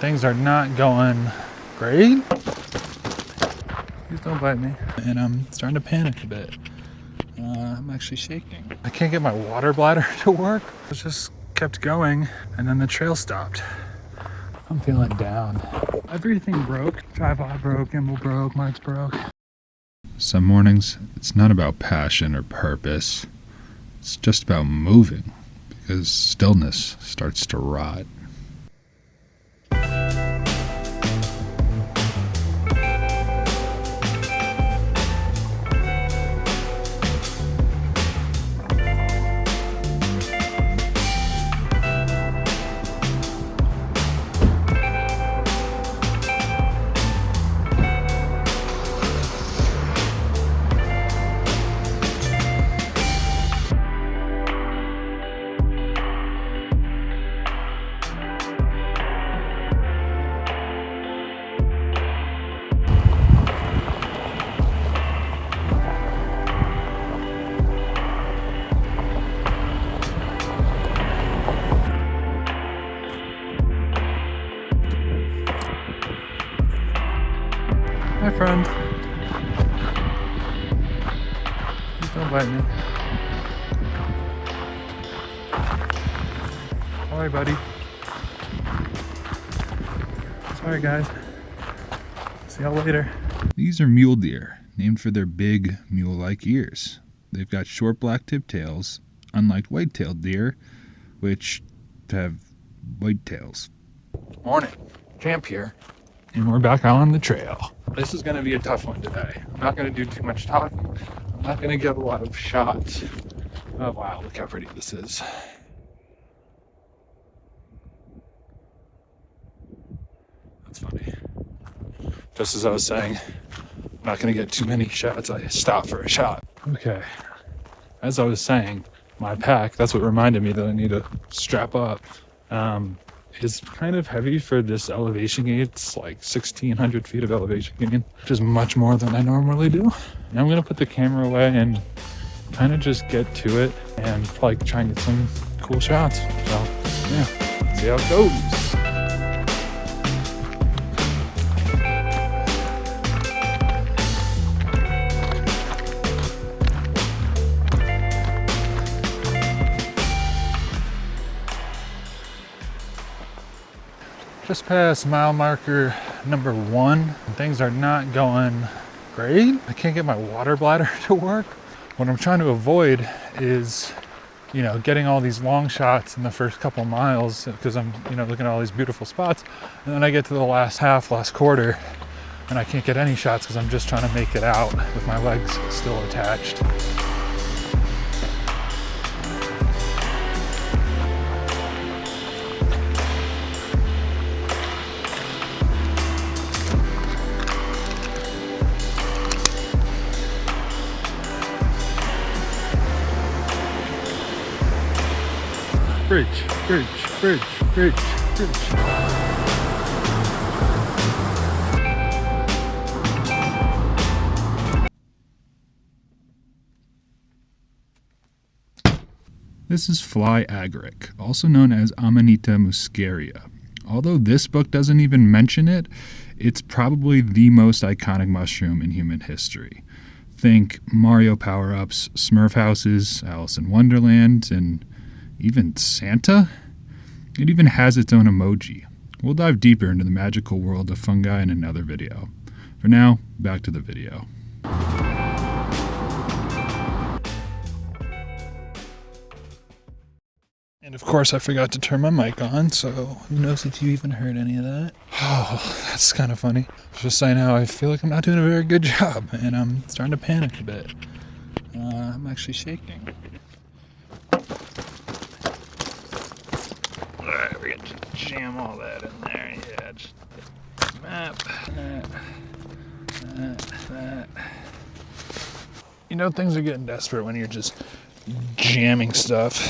things are not going great. Please don't bite me. And I'm starting to panic a bit. I'm actually shaking. I can't get my water bladder to work. It just kept going and then the trail stopped. I'm feeling down. Everything broke. Tripod broke, gimbal broke, mics broke. Some mornings, it's not about passion or purpose. It's just about moving, because stillness starts to rot. Hi, friend. Please don't bite me. Sorry, buddy. Sorry, guys. See y'all later. These are mule deer, named for their big, mule-like ears. They've got short black tip tails, unlike white-tailed deer, which have white tails. Morning. Champ here. And we're back on the trail. This is going to be a tough one today. I'm not going to do too much talking. I'm not going to get a lot of shots. Oh wow, look how pretty this is. That's funny. Just as I was saying, I'm not going to get too many shots. I stopped for a shot. Okay. As I was saying, my pack, that's what reminded me that I need to strap up. Is kind of heavy for this elevation gain. It's like 1,600 feet of elevation gain, which is much more than I normally do. And I'm gonna put the camera away and kind of just get to it and like try and get some cool shots. So yeah, see how it goes. Just past mile marker number 1. Things are not going great. I can't get my water bladder to work. What I'm trying to avoid is, getting all these long shots in the first couple miles because I'm, looking at all these beautiful spots. And then I get to the last quarter, and I can't get any shots because I'm just trying to make it out with my legs still attached. Bridge. This is fly agaric, also known as Amanita Muscaria. Although this book doesn't even mention it, it's probably the most iconic mushroom in human history. Think Mario power-ups, Smurf houses, Alice in Wonderland, and even Santa? It even has its own emoji. We'll dive deeper into the magical world of fungi in another video. For now, back to the video. And of course I forgot to turn my mic on, so who knows if you even heard any of that. Oh, that's kind of funny. Just saying how I feel like I'm not doing a very good job, and I'm starting to panic a bit. I'm actually shaking. Alright, we're gonna just jam all that in there. Yeah, just map, that. Things are getting desperate when you're just jamming stuff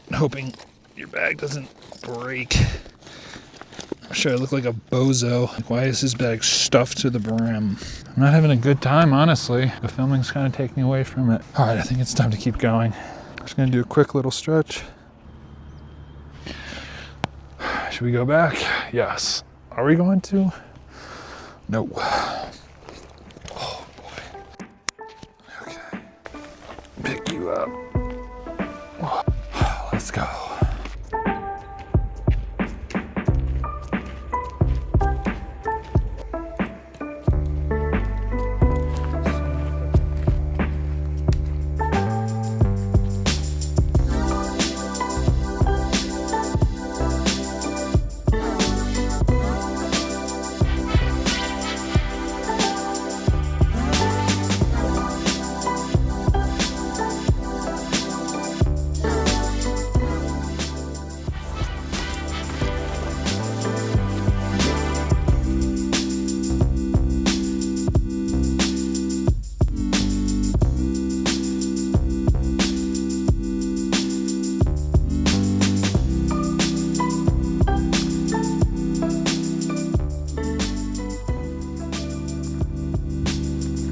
and hoping your bag doesn't break. I'm sure I look like a bozo. Like, why is his bag stuffed to the brim? I'm not having a good time, honestly. The filming's kind of taking away from it. All right, I think it's time to keep going. I'm just gonna do a quick little stretch. Should we go back? Yes. Are we going to? No. Oh boy. Okay. Pick you up. Let's go.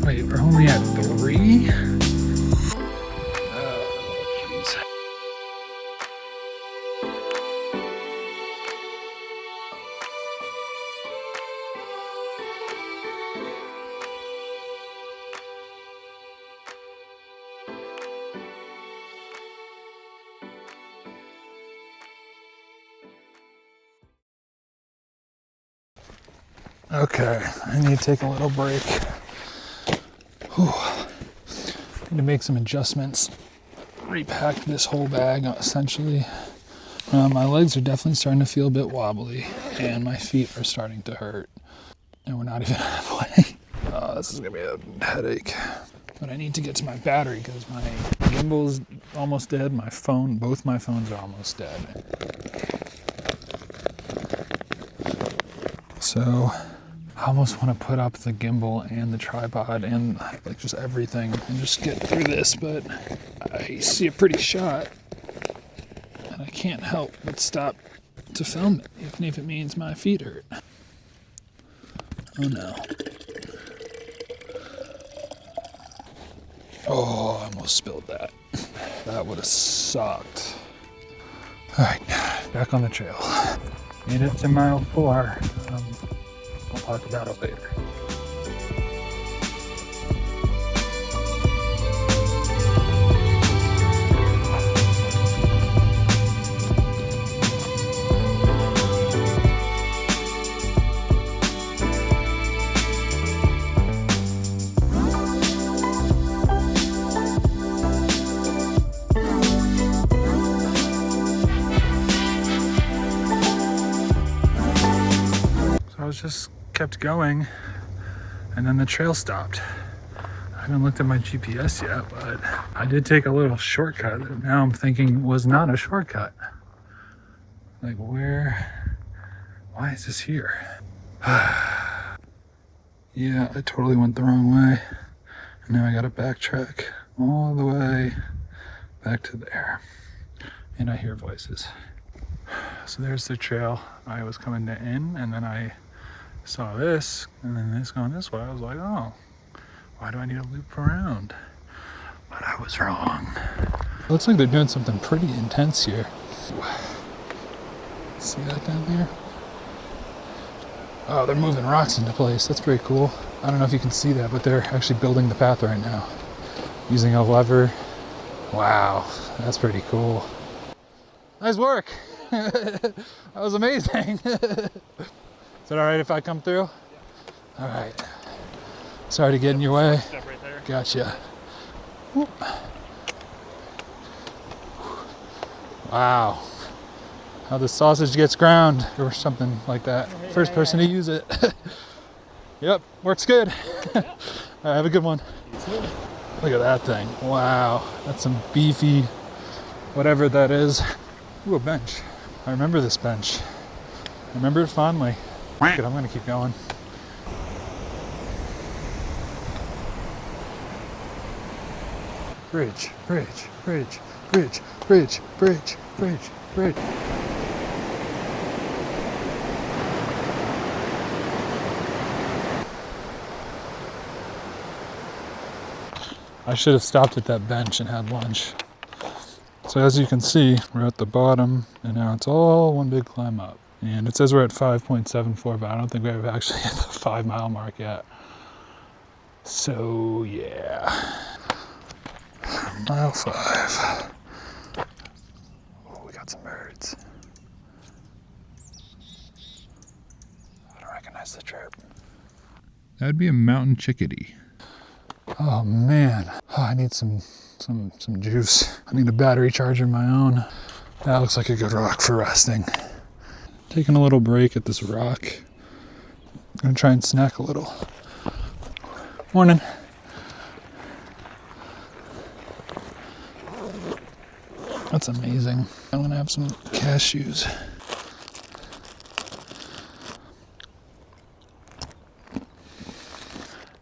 Wait, we're only at 3? Oh, jeez. Okay, I need to take a little break. Whew. Need to make some adjustments. Repack this whole bag, essentially. My legs are definitely starting to feel a bit wobbly, and my feet are starting to hurt. And we're not even halfway. This is gonna be a headache. But I need to get to my battery because my gimbal's almost dead. My phone, both my phones are almost dead. So I almost want to put up the gimbal and the tripod and like just everything and just get through this, but I see a pretty shot and I can't help but stop to film it, even if it means my feet hurt. Oh no. Oh, I almost spilled that. That would have sucked. All right, back on the trail. Made it to mile 4. I'll talk about it later. I was just kept going and then the trail stopped. I haven't looked at my GPS yet, but I did take a little shortcut that now I'm thinking was not a shortcut. Like why is this here? Yeah, I totally went the wrong way. And now I gotta backtrack all the way back to there. And I hear voices. So there's the trail I was coming in, and then I saw this, and then this going this way. I was like, oh, why do I need to loop around? But I was wrong. Looks like they're doing something pretty intense here. See that down there? Oh, they're moving rocks into place. That's pretty cool. I don't know if you can see that, but they're actually building the path right now. Using a lever. Wow, that's pretty cool. Nice work. That was amazing. Is it all right if I come through? Yeah. All right. Sorry to get in your way. Step right there. Gotcha. Whoop. Wow. How the sausage gets ground or something like that. First person to use it. Yep, works good. All right, have a good one. Look at that thing. Wow. That's some beefy, whatever that is. Ooh, a bench. I remember this bench. I remember it fondly. Good, I'm gonna keep going. Bridge, bridge, bridge, bridge, bridge, bridge, bridge, bridge. I should have stopped at that bench and had lunch. So as you can see, we're at the bottom, and now it's all one big climb up. And it says we're at 5.74, but I don't think we've actually hit the 5 mile mark yet. So yeah, mile 5. Oh, we got some birds. I don't recognize the chirp. That'd be a mountain chickadee. Oh man, I need some juice. I need a battery charger of my own. That looks like a good rock for resting. Taking a little break at this rock. I'm gonna try and snack a little. Morning. That's amazing. I'm gonna have some cashews.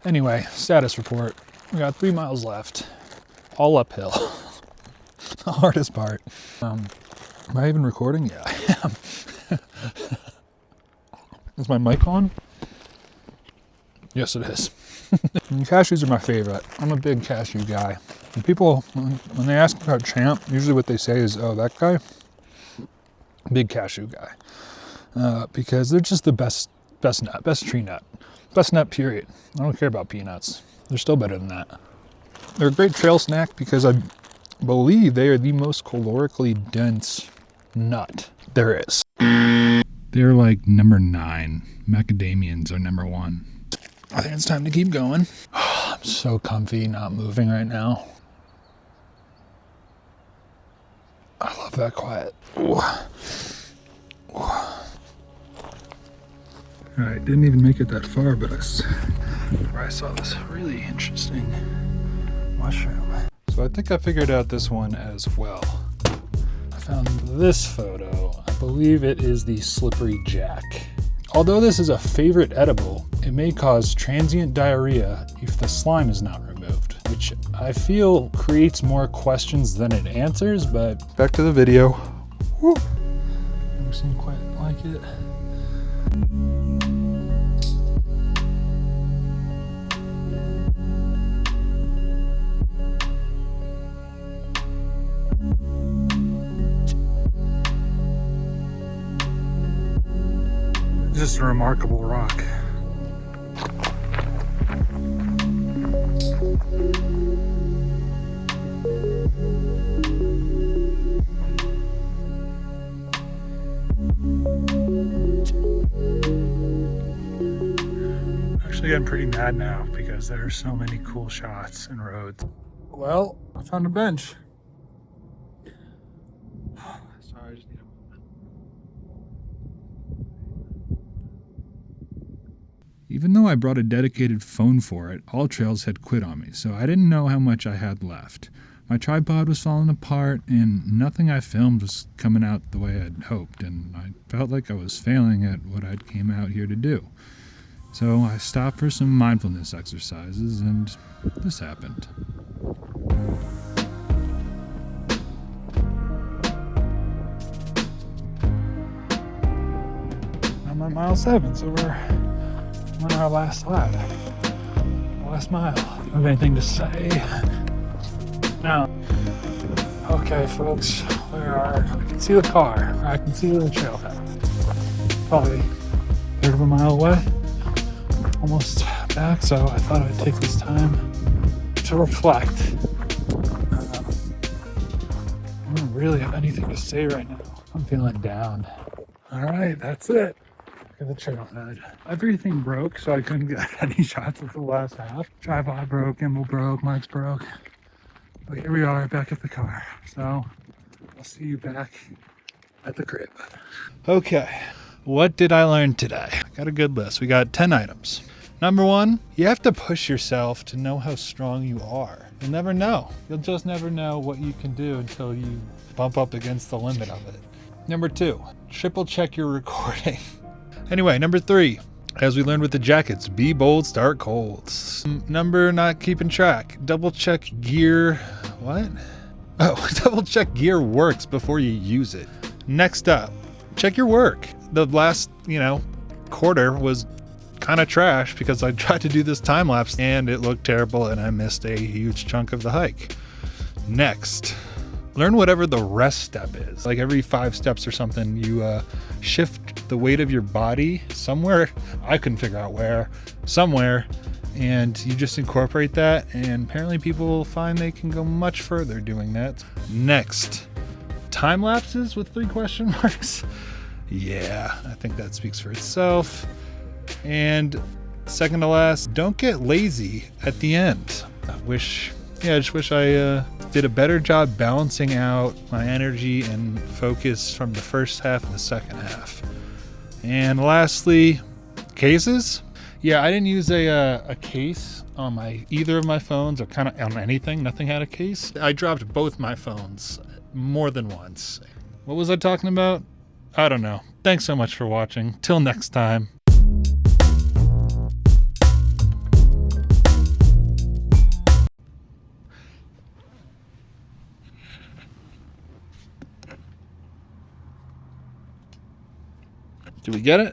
Anyway, status report. We got 3 miles left, all uphill. The hardest part. Am I even recording? Yeah, I am. Is my mic on? Yes, it is. Cashews are my favorite. I'm a big cashew guy. And people, when they ask about Champ, usually what they say is, oh, that guy? Big cashew guy. Because they're just the best nut, best tree nut. Best nut, period. I don't care about peanuts. They're still better than that. They're a great trail snack because I believe they are the most calorically dense nut there is. They're like number 9. Macadamians are number 1. I think it's time to keep going. I'm so comfy not moving right now. I love that quiet. Ooh. Ooh. All right, didn't even make it that far, but I saw this really interesting mushroom. So I think I figured out this one as well. I found this photo. I believe it is the slippery jack. Although this is a favorite edible, it may cause transient diarrhea if the slime is not removed, which I feel creates more questions than it answers, but back to the video. Woo. Never seen quite like it. Just a remarkable rock. I'm actually getting pretty mad now because there are so many cool shots and roads. Well, I found a bench. Sorry, I just need a moment. Even though I brought a dedicated phone for it, All Trails had quit on me, so I didn't know how much I had left. My tripod was falling apart, and nothing I filmed was coming out the way I'd hoped, and I felt like I was failing at what I'd came out here to do. So I stopped for some mindfulness exercises, and this happened. I'm at mile 7, so we're on our last lap. Last mile. Do you have anything to say? No. Okay, folks, I can see the car. I can see the trailhead. Probably a third of a mile away. Almost back, so I thought I'd take this time to reflect. I don't really have anything to say right now. I'm feeling down. All right, that's it. Look at the trailhead. Everything broke, so I couldn't get any shots of the last half. Tripod broke, gimbal broke, mics broke. But here we are back at the car. So I'll see you back at the crib. Okay, what did I learn today? I got a good list. We got 10 items. Number 1, you have to push yourself to know how strong you are. You'll never know. You'll just never know what you can do until you bump up against the limit of it. Number 2, triple check your recording. Anyway, number 3, as we learned with the jackets, be bold, start cold. Number, not keeping track, double check gear, what? Oh, double check gear works before you use it. Next up, check your work. The last, quarter was kind of trash because I tried to do this time lapse and it looked terrible and I missed a huge chunk of the hike. Next, learn whatever the rest step is. Like every 5 steps or something, you shift the weight of your body somewhere. I couldn't figure out where, somewhere. And you just incorporate that, and apparently people find they can go much further doing that. Next, time lapses with 3 question marks. Yeah, I think that speaks for itself. And second to last, don't get lazy at the end. I just wish I did a better job balancing out my energy and focus from the first half and the second half. And lastly, cases. Yeah, I didn't use a case on either of my phones, or kind of on anything. Nothing had a case. I dropped both my phones more than once. What was I talking about? I don't know. Thanks so much for watching. Till next time. Did we get it?